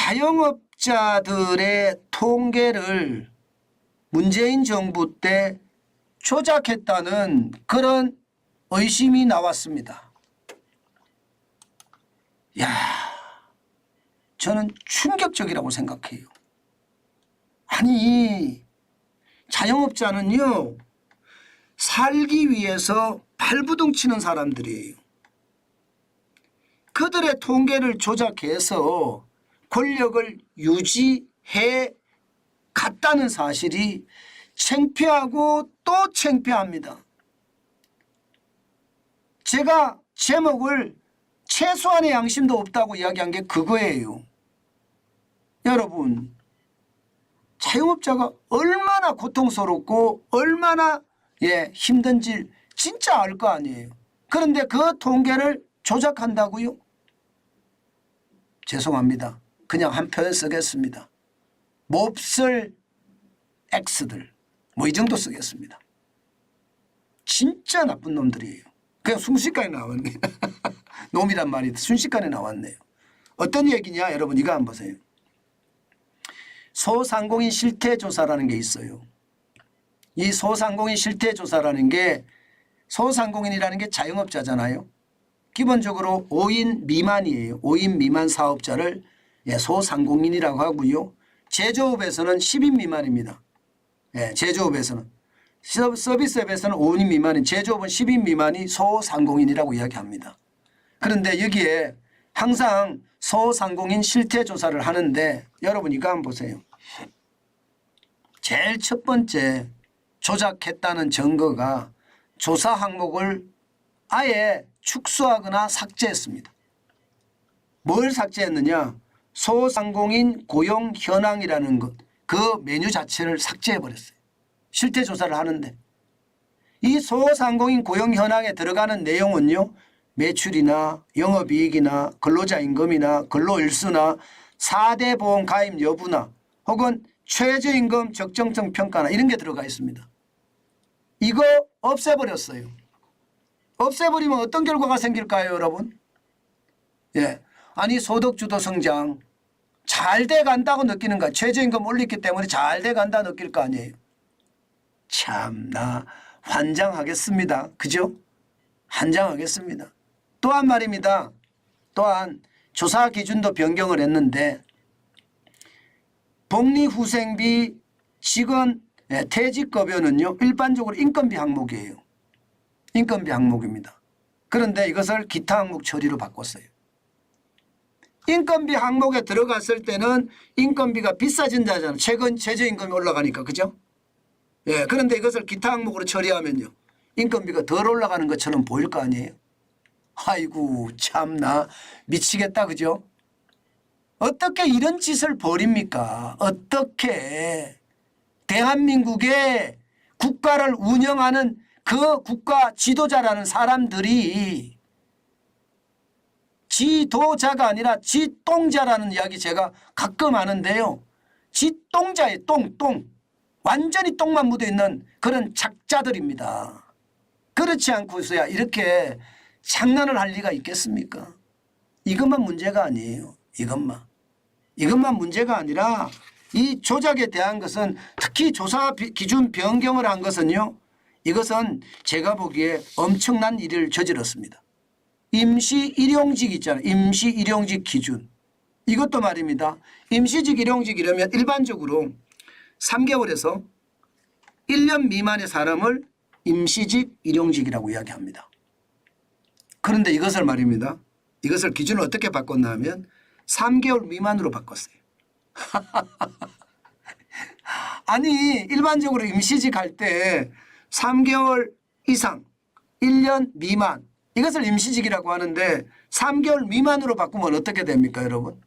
자영업자들의 통계를 문재인 정부 때 조작했다는 그런 의심이 나왔습니다. 야, 저는 충격적이라고 생각해요. 아니, 자영업자는요, 살기 위해서 발부둥 치는 사람들이에요. 그들의 통계를 조작해서 권력을 유지해 갔다는 사실이 창피하고 또 창피합니다. 제가 제목을 최소한의 양심도 없다고 이야기한 게 그거예요. 여러분, 자영업자가 얼마나 고통스럽고 얼마나 힘든지 진짜 알 거 아니에요. 그런데 그 통계를 조작한다고요? 죄송합니다. 그냥 한 표현 쓰겠습니다. 몹쓸 X들, 뭐 이 정도 쓰겠습니다. 진짜 나쁜 놈들이에요. 그냥 순식간에 나왔네. 놈이란 말이 순식간에 나왔네요. 어떤 얘기냐 여러분, 이거 한번 보세요. 소상공인 실태조사라는 게 있어요. 이 소상공인 실태조사라는 게, 소상공인이라는 게 자영업자잖아요. 기본적으로 5인 미만이에요. 5인 미만 사업자를 소상공인이라고 하고요. 제조업에서는 10인 미만입니다. 제조업에서는. 서비스업에서는 5인 미만인, 제조업은 10인 미만이 소상공인이라고 이야기합니다. 그런데 여기에 항상 소상공인 실태조사를 하는데 여러분 이거 한번 보세요. 제일 첫 번째 조작했다는 증거가 조사 항목을 아예 축소하거나 삭제했습니다. 뭘 삭제했느냐? 소상공인 고용 현황이라는 것, 그 메뉴 자체를 삭제해버렸어요. 실태조사를 하는데 이 소상공인 고용 현황에 들어가는 내용은요, 매출이나 영업이익이나 근로자임금이나 근로일수나 4대 보험 가입 여부나 혹은 최저임금 적정성 평가나 이런 게 들어가 있습니다. 이거 없애버렸어요. 없애버리면 어떤 결과가 생길까요 여러분? 아니 소득주도 성장 잘 돼간다고 느끼는 거야. 최저임금 올렸기 때문에 잘 돼간다 느낄 거 아니에요. 참나 환장하겠습니다. 그죠? 환장하겠습니다. 또한 말입니다. 또한 조사 기준도 변경을 했는데 복리후생비 직원 퇴직급여는요 일반적으로 인건비 항목이에요. 인건비 항목입니다. 그런데 이것을 기타 항목 처리로 바꿨어요. 인건비 항목에 들어갔을 때는 인건비가 비싸진다잖아요. 최근 최저임금이 올라가니까. 그죠? 그런데 이것을 기타 항목으로 처리하면요 인건비가 덜 올라가는 것처럼 보일 거 아니에요. 아이고 참나 미치겠다. 그죠? 어떻게 이런 짓을 벌입니까? 어떻게 대한민국의 국가를 운영하는 그 국가 지도자라는 사람들이, 지도자가 아니라 지똥자라는 이야기 제가 가끔 하는데요. 지똥자의 똥. 완전히 똥만 묻어있는 그런 작자들입니다. 그렇지 않고서야 이렇게 장난을 할 리가 있겠습니까? 이것만 문제가 아니에요. 이것만 문제가 아니라 이 조작에 대한 것은, 특히 조사 기준 변경을 한 것은요, 이것은 제가 보기에 엄청난 일을 저질렀습니다. 임시 일용직 있잖아요. 임시 일용직 기준. 이것도 말입니다. 임시직 일용직이라면 일반적으로 3개월에서 1년 미만의 사람을 임시직 일용직이라고 이야기합니다. 그런데 이것을 말입니다. 이것을 기준을 어떻게 바꿨나 하면 3개월 미만으로 바꿨어요. 아니 일반적으로 임시직 할 때 3개월 이상 1년 미만 이것을 임시직이라고 하는데 3개월 미만으로 바꾸면 어떻게 됩니까 여러분?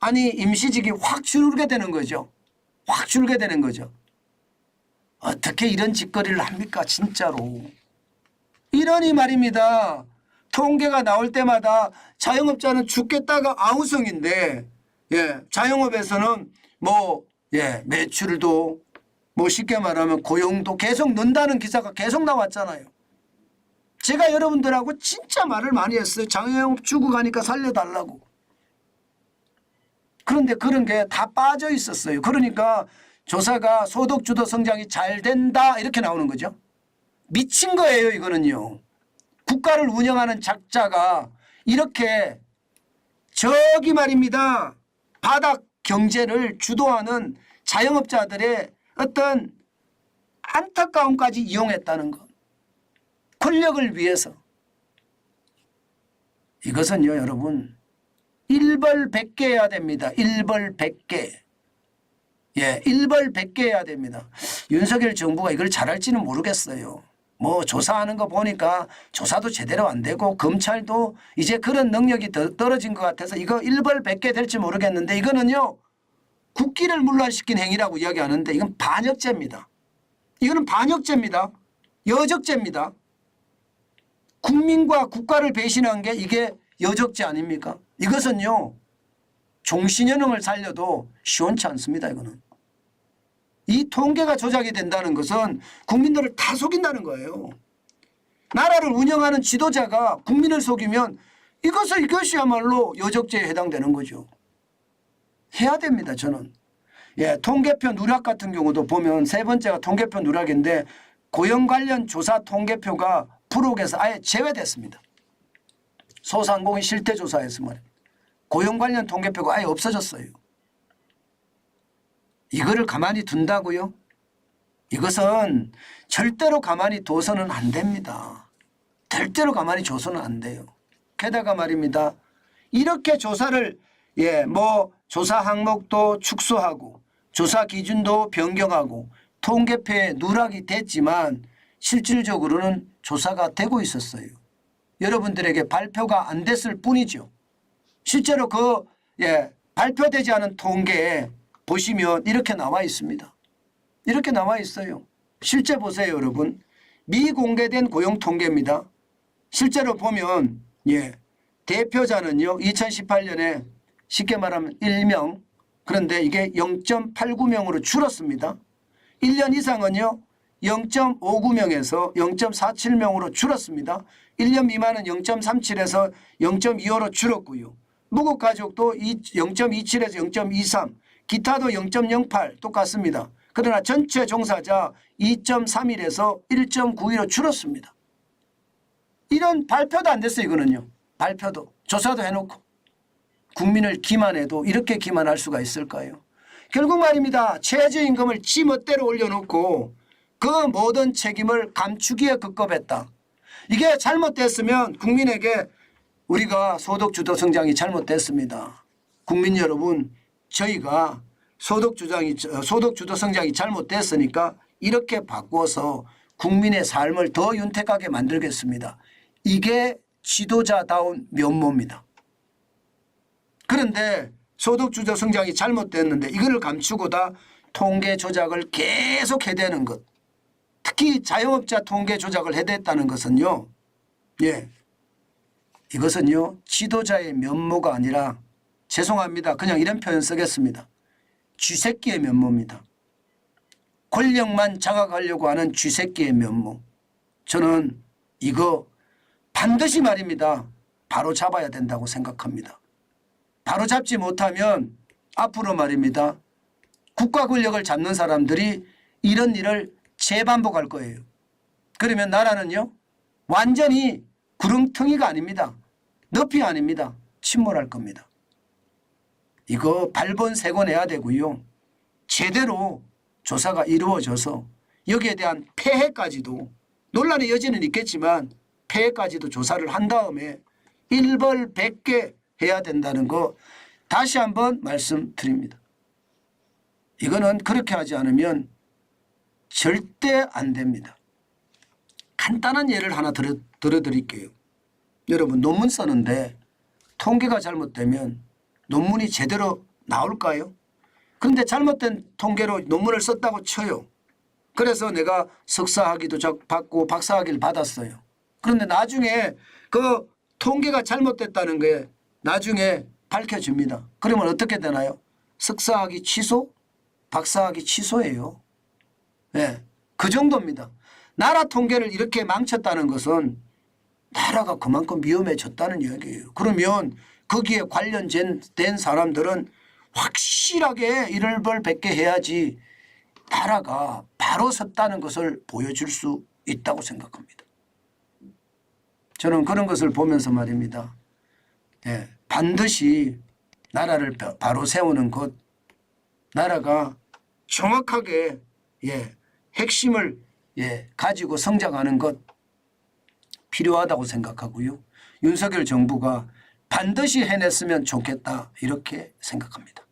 아니 임시직이 확 줄게 되는 거죠. 확 줄게 되는 거죠. 어떻게 이런 짓거리를 합니까 진짜로. 이러니 말입니다. 통계가 나올 때마다 자영업자는 죽겠다가 아우성인데 자영업에서는 매출도 쉽게 말하면 고용도 계속 는다는 기사가 계속 나왔잖아요. 제가 여러분들하고 진짜 말을 많이 했어요. 자영업 죽어가니까 살려달라고. 그런데 그런 게 다 빠져 있었어요. 그러니까 조사가 소득주도 성장이 잘 된다 이렇게 나오는 거죠. 미친 거예요 이거는요. 국가를 운영하는 작자가 이렇게 저기 말입니다. 바닥 경제를 주도하는 자영업자들의 어떤 안타까움까지 이용했다는 것. 권력을 위해서. 이것은요 여러분 일벌백계해야 됩니다. 일벌백계. 예, 일벌백계해야 됩니다. 윤석열 정부가 이걸 잘할지는 모르겠어요. 뭐 조사하는 거 보니까 조사도 제대로 안 되고 검찰도 이제 그런 능력이 더 떨어진 것 같아서 이거 일벌백계 될지 모르겠는데 이거는요 국기를 문란시킨 행위라고 이야기하는데 이건 반역죄입니다. 이거는 반역죄입니다. 여적죄입니다. 국민과 국가를 배신한 게 이게 여적죄 아닙니까? 이것은요 종신연령을 살려도 시원치 않습니다. 이거는. 이 통계가 조작이 된다는 것은 국민들을 다 속인다는 거예요. 나라를 운영하는 지도자가 국민을 속이면 이것이야말로 여적죄에 해당되는 거죠. 해야 됩니다. 저는. 예, 통계표 누락 같은 경우도 보면 세 번째가 통계표 누락인데 고용 관련 조사 통계표가 부록에서 아예 제외됐습니다. 소상공인 실태조사에서 말이에요. 고용 관련 통계표가 아예 없어졌어요. 이거를 가만히 둔다고요? 이것은 절대로 가만히 둬서는 안 됩니다. 절대로 가만히 둬서는 안 돼요. 게다가 말입니다. 이렇게 조사를 조사 항목도 축소하고 조사 기준도 변경하고 통계표에 누락이 됐지만 실질적으로는 조사가 되고 있었어요. 여러분들에게 발표가 안 됐을 뿐이죠. 실제로 발표되지 않은 통계에 보시면 이렇게 나와 있습니다. 이렇게 나와 있어요. 실제 보세요 여러분. 미공개된 고용 통계입니다. 실제로 보면 대표자는요 2018년에 쉽게 말하면 1명 그런데 이게 0.89명으로 줄었습니다. 1년 이상은요 0.59명에서 0.47명으로 줄었습니다. 1년 미만은 0.37에서 0.25로 줄었고요. 무급가족도 0.27에서 0.23 기타도 0.08 똑같습니다. 그러나 전체 종사자 2.31에서 1.92로 줄었습니다. 이런 발표도 안 됐어요. 이거는요. 발표도 조사도 해놓고 국민을 기만해도 이렇게 기만할 수가 있을까요? 결국 말입니다. 최저임금을 지 멋대로 올려놓고 그 모든 책임을 감추기에 급급했다. 이게 잘못됐으면 국민에게 우리가 소득주도 성장이 잘못됐습니다. 국민 여러분 저희가 소득주도 성장이 잘못됐으니까 이렇게 바꿔서 국민의 삶을 더 윤택하게 만들겠습니다. 이게 지도자다운 면모입니다. 그런데 소득주도 성장이 잘못됐는데 이거를 감추고 다 통계 조작을 계속 해대는 것. 특히 자영업자 통계 조작을 해댔다는 것은요. 이것은요. 지도자의 면모가 아니라 죄송합니다. 그냥 이런 표현 쓰겠습니다. 쥐새끼의 면모입니다. 권력만 장악하려고 하는 쥐새끼의 면모. 저는 이거 반드시 말입니다. 바로 잡아야 된다고 생각합니다. 바로 잡지 못하면 앞으로 말입니다. 국가 권력을 잡는 사람들이 이런 일을 재반복할 거예요. 그러면 나라는요. 완전히 구렁텅이가 아닙니다. 늪이 아닙니다. 침몰할 겁니다. 이거 발본색원해야 되고요. 제대로 조사가 이루어져서 여기에 대한 폐해까지도 논란의 여지는 있겠지만 폐해까지도 조사를 한 다음에 일벌백계 해야 된다는 거 다시 한번 말씀드립니다. 이거는 그렇게 하지 않으면 절대 안 됩니다. 간단한 예를 하나 들어드릴게요. 여러분 논문 쓰는데 통계가 잘못되면 논문이 제대로 나올까요? 그런데 잘못된 통계로 논문을 썼다고 쳐요. 그래서 내가 석사학위도 받고 박사학위를 받았어요. 그런데 나중에 그 통계가 잘못됐다는 게 나중에 밝혀집니다. 그러면 어떻게 되나요? 석사학위 취소? 박사학위 취소예요. 그 정도입니다. 나라 통계를 이렇게 망쳤다는 것은 나라가 그만큼 위험해졌다는 이야기예요. 그러면 거기에 관련된 사람들은 확실하게 이를 뵙게 해야지 나라가 바로 섰다는 것을 보여줄 수 있다고 생각합니다. 저는 그런 것을 보면서 말입니다. 예, 반드시 나라를 바로 세우는 것, 나라가 정확하게 핵심을 가지고 성장하는 것 필요하다고 생각하고요. 윤석열 정부가 반드시 해냈으면 좋겠다 이렇게 생각합니다.